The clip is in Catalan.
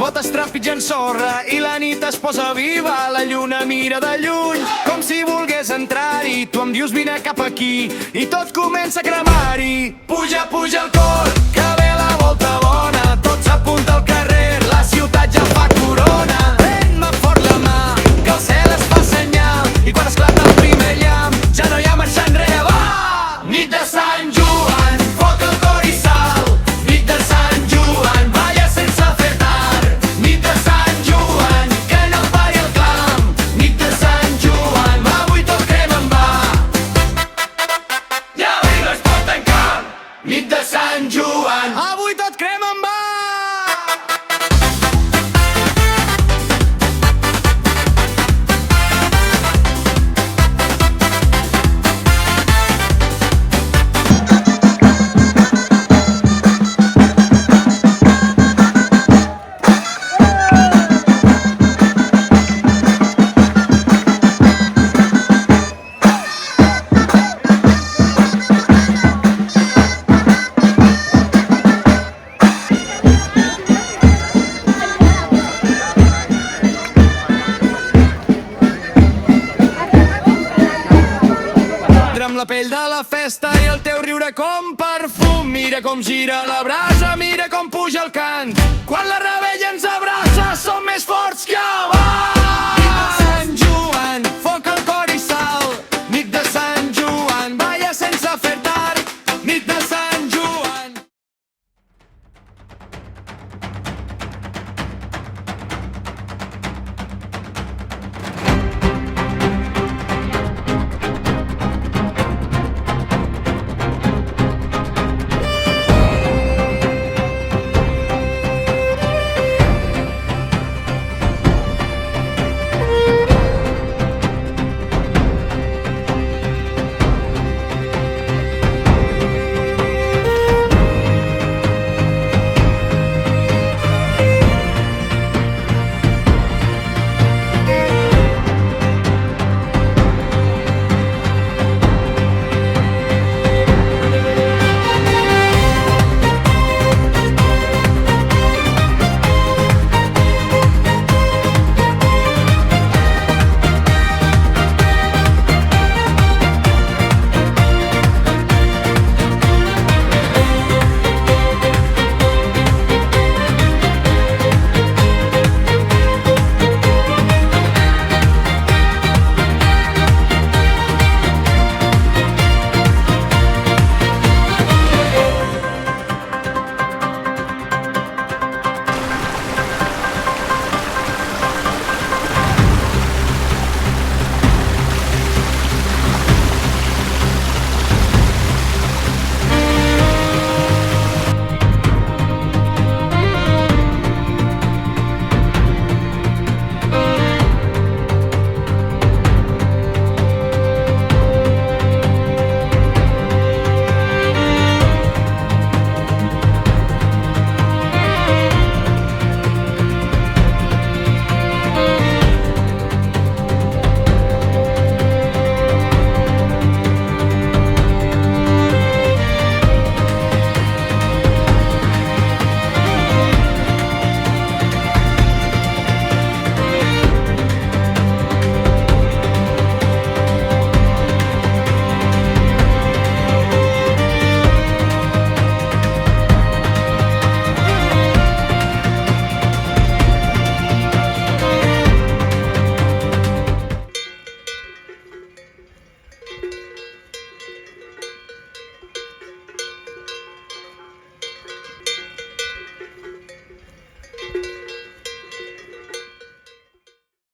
botes trepitgen sorra i la nit es posa viva. La lluna mira de lluny com si volgués entrar-hi. Tu em dius vine cap aquí i tot comença a cremar-hi. Puja, puja el cor, que ve la volta bona. Tot s'apunta al carrer, la ciutat ja fa corona. Pren-me fort la mà, que el cel es fa senyal. I quan esclata el primer llamp, ja no hi ha marxa enrere, va! Nit de Sant Joan, foc al cor i sal. Nit de Sant Joan, balla sense fer tard. Nit de Sant Joan, que no pari el clam. Nit de Sant Joan, avui tot crema en va. Ja avui no es pot tancar. Nit de Sant Joan, avui tot crema en va. Amb la pell de la festa i el teu riure com perfum. Mira com gira la brasa, mira com puja el cant. Quan la rebella ens abraça som més forts que